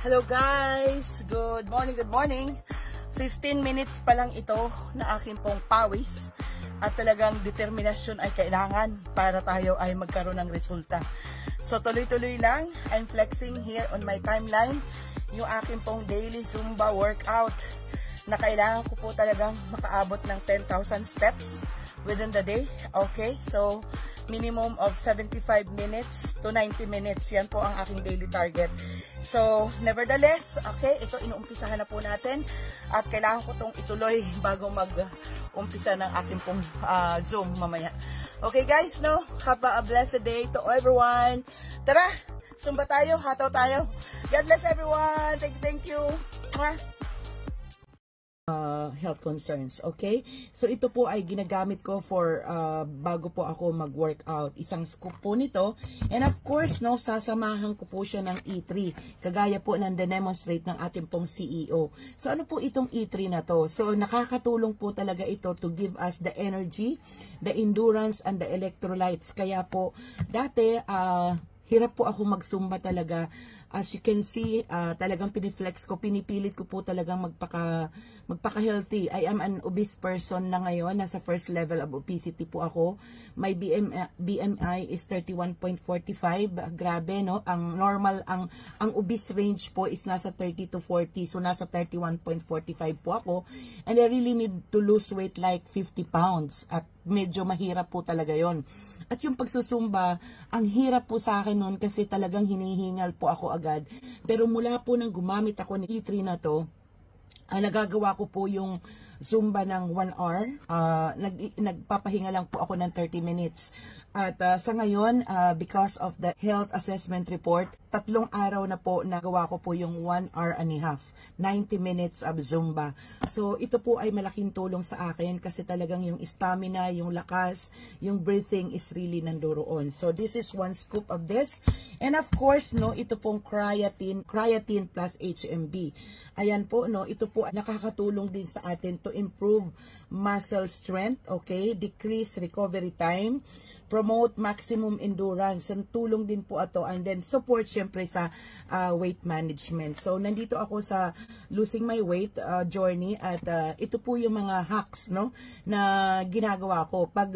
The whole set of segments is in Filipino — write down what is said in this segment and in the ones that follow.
Hello guys! Good morning! 15 minutes pa lang ito na aking pong pawis at talagang determinasyon ay kailangan para tayo ay magkaroon ng resulta. So tuloy-tuloy lang, I'm flexing here on my timeline yung aking pong daily Zumba workout na kailangan ko po talagang makaabot ng 10,000 steps within the day. Okay, so minimum of 75 minutes to 90 minutes. Yan po ang aking daily target. So, nevertheless, okay, ito inuumpisahan na po natin at kailangan ko itong ituloy bago mag-umpisa ng aking pong Zoom mamaya. Okay guys, no? Have a blessed day to everyone. Tara, Zumba tayo, hataw tayo. God bless everyone. Thank you. Health concerns, okay? So ito po ay ginagamit ko for bago po ako mag-workout. Isang scoop po nito. And of course, no, sasamahan ko po siya ng E3. Kagaya po ng demonstrate ng ating pong CEO. So ano po itong E3 na to? So nakakatulong po talaga ito to give us the energy, the endurance, and the electrolytes. Kaya po, dati, hirap po ako mag-Zumba talaga. As you can see, talagang piniflex ko, pinipilit ko po talagang magpaka-healthy. I am an obese person na ngayon. Nasa first level of obesity po ako. My BMI is 31.45. Grabe, no? Ang normal, ang obese range po is nasa 30 to 40. So, nasa 31.45 po ako. And I really need to lose weight like 50 pounds. At medyo mahirap po talaga yon. At yung pagsusumba, ang hirap po sa akin nun kasi talagang hinihingal po ako agad. Pero mula po nang gumamit ako ng E3 na to, nagagawa ko po yung Zumba ng 1 hour. Nagpapahinga lang po ako ng 30 minutes. At sa ngayon, because of the health assessment report, 3 araw na po nagawa ko po yung 1 hour and a half. 90 minutes of Zumba. So, ito po ay malaking tulong sa akin kasi talagang yung stamina, yung lakas, yung breathing is really nandoon. So, this is 1 scoop of this. And of course, no, ito pong creatine plus HMB. Ayan po, no, ito po nakakatulong din sa atin to improve muscle strength, okay, decrease recovery time, promote maximum endurance. And tulong din po ito and then support syempre sa weight management. So nandito ako sa losing my weight journey at ito po yung mga hacks, no, na ginagawa ko. Pag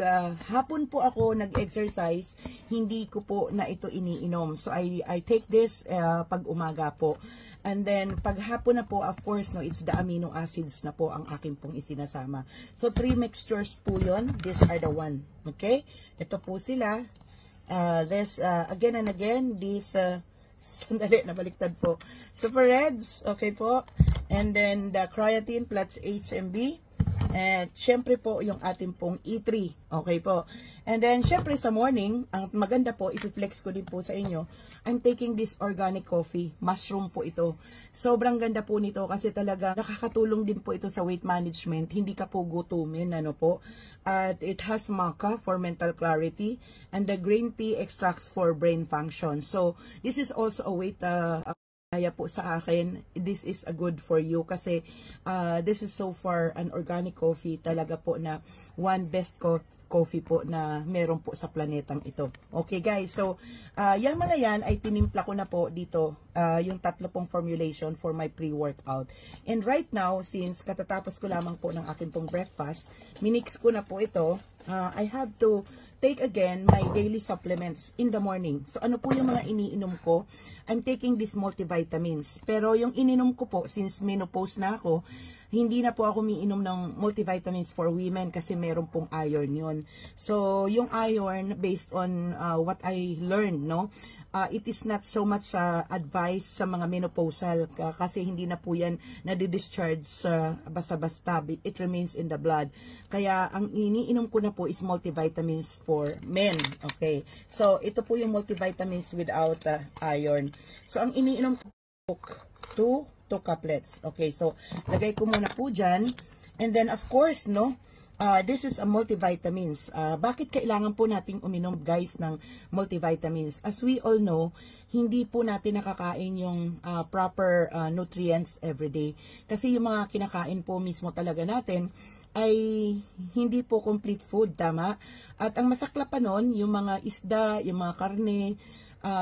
hapon po ako nag-exercise, hindi ko po na ito iniinom. So I take this pag umaga po. And then, pag hapon na po, of course, no, it's the amino acids na po ang akin pong isinasama. So, 3 mixtures po yun. These are the one. Okay? Ito po sila. There's, again and again, these, sandali, nabaliktad po. Super Reds. Okay po. And then, the creatine plus HMB. And syempre po yung ating pong E3. Okay po. And then syempre sa morning, ang maganda po, i-flex ko din po sa inyo, I'm taking this organic coffee. Mushroom po ito. Sobrang ganda po nito kasi talaga nakakatulong din po ito sa weight management. Hindi ka po gutumin, ano po. At it has maca for mental clarity and the green tea extracts for brain function. So this is also a weight kaya po sa akin, this is a good for you kasi this is so far an organic coffee talaga po na one best coffee po na meron po sa planetang ito. Okay guys, so yung mga yan ay tinimpla ko na po dito yung 3 pong formulation for my pre-workout. And right now, since katatapos ko lamang po ng akin pong breakfast, minix ko na po ito. I have to take again my daily supplements in the morning. So ano po yung mga iniinom ko? I'm taking these multivitamins. Pero yung ininom ko po, since menopause na ako, hindi na po ako umiinom ng multivitamins for women kasi meron pong iron yun. So yung iron, based on what I learned, no? It is not so much advised sa mga menopausal kasi hindi na po yan nadi-discharge basta-basta. It remains in the blood. Kaya ang iniinom ko na po is multivitamins for men. Okay. So ito po yung multivitamins without iron. So ang iniinom ko 2 couplets. Okay. So lagay ko muna po dyan. And then of course, no, This is a multivitamins. Bakit kailangan po nating uminom guys ng multivitamins? As we all know, hindi po natin nakakain yung proper nutrients everyday. Kasi yung mga kinakain po mismo talaga natin ay hindi po complete food, tama? At ang masaklap pa nun, yung mga isda, yung mga karne,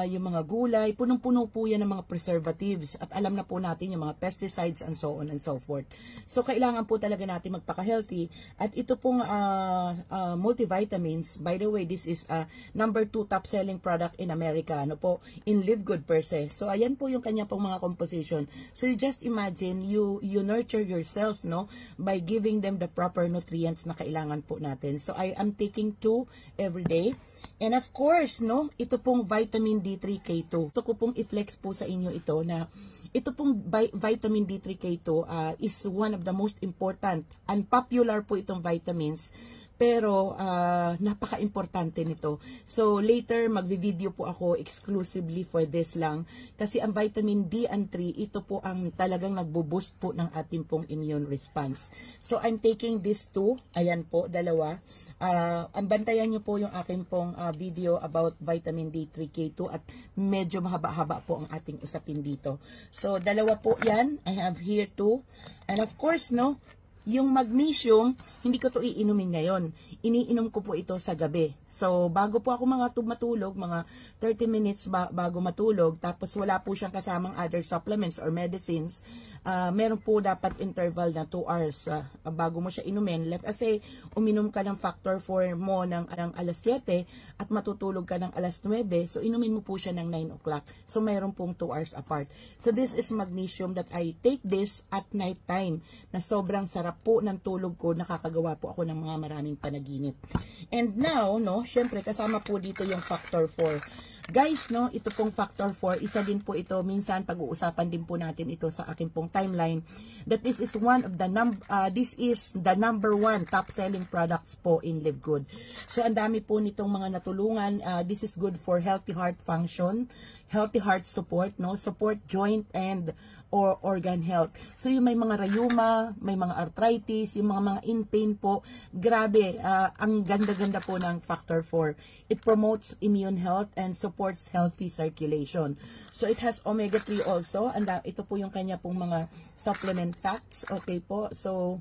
yung mga gulay, punong-puno po yan ng mga preservatives at alam na po natin yung mga pesticides and so on and so forth. So, kailangan po talaga natin magpaka-healthy at ito pong multivitamins, by the way, this is number 2 top selling product in America, ano po, in Live Good per se. So, ayan po yung kanya pong mga composition. So, you just imagine, you nurture yourself, no, by giving them the proper nutrients na kailangan po natin. So, I am taking 2 every day. And of course, no, ito pong vitamin D3K2. Gusto ko pong i-flex po sa inyo ito na ito pong vitamin D3K2 is one of the most important. Unpopular po itong vitamins, pero napaka-importante nito. So later, magvi-video po ako exclusively for this lang. Kasi ang vitamin D and 3, ito po ang talagang nagbo-boost po ng ating pong immune response. So I'm taking these 2. Ayan po, dalawa. Bantayan nyo po yung aking pong video about vitamin D3K2 at medyo mahaba-haba po ang ating usapin dito. So, dalawa po yan. I have here 2. And of course, no, yung magnesium, hindi ko to iinumin ngayon. Iniinom ko po ito sa gabi. So, bago po ako matulog, mga 30 minutes bago matulog, tapos wala po siyang kasamang other supplements or medicines, meron po dapat interval na 2 hours bago mo siya inumin. Let us say, uminom ka ng factor 4 mo ng alas 7 at matutulog ka ng alas 9, so inumin mo po siya ng 9 o'clock. So, meron pong 2 hours apart. So, this is magnesium that I take this at night time na sobrang sarap po ng tulog ko, nakakagawa po ako ng mga maraming panaginip. And now, no, syempre kasama po dito yung factor 4. Guys, no, ito pong factor 4, isa din po ito, minsan pag-uusapan din po natin ito sa aking pong timeline, that this is one of the number 1 top selling products po in Live Good. So, ang dami po nitong mga natulungan. This is good for healthy heart function, healthy heart support, no, support joint and or organ health. So, yung may mga rayuma, may mga arthritis, yung mga in pain po, grabe, ang ganda-ganda po ng factor 4. It promotes immune health and supports healthy circulation. So, it has omega-3 also, and ito po yung kanya pong mga supplement facts, okay po. So,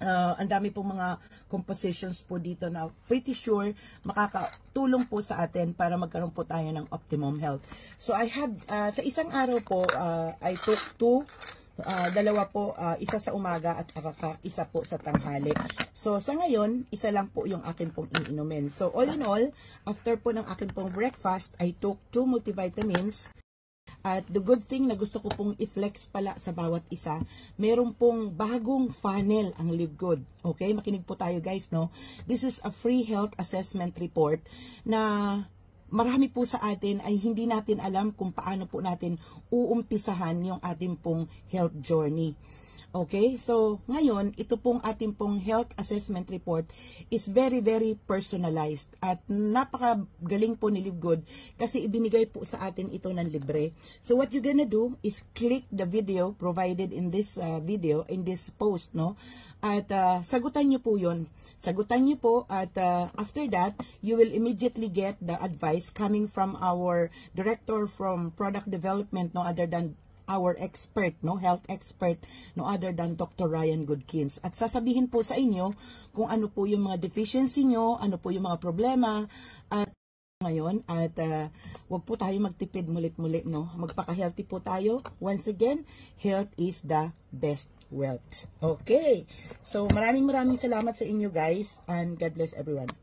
ang dami pong mga compositions po dito na pretty sure makakatulong po sa atin para magkaroon po tayo ng optimum health. So I had, sa isang araw po, I took 2, dalawa po, isa sa umaga at isa po sa tanghali. So sa ngayon, isa lang po yung akin pong iinumin. So all in all, after po ng akin pong breakfast, I took 2 multivitamins. At the good thing na gusto ko pong i-flex pala sa bawat isa, meron pong bagong funnel ang Live Good. Okay, makinig po tayo guys, no? This is a free health assessment report na marami po sa atin ay hindi natin alam kung paano po natin uumpisahan yung ating pong health journey. Okay, so ngayon, ito pong ating pong health assessment report is very, very personalized at napakagaling po ni Live Good kasi ibinigay po sa atin ito ng libre. So what you're gonna do is click the video provided in this video, in this post, no? At sagutan nyo po yun. Sagutan nyo po at after that, you will immediately get the advice coming from our director from product development, no other than our expert, no, health expert, no other than Dr. Ryan Goodkins. At sasabihin po sa inyo kung ano po yung mga deficiency nyo, ano po yung mga problema, at ngayon, at wag po tayo magtipid mulit-mulit, no. Magpaka-healthy po tayo. Once again, health is the best wealth. Okay. So, maraming salamat sa inyo guys, and God bless everyone.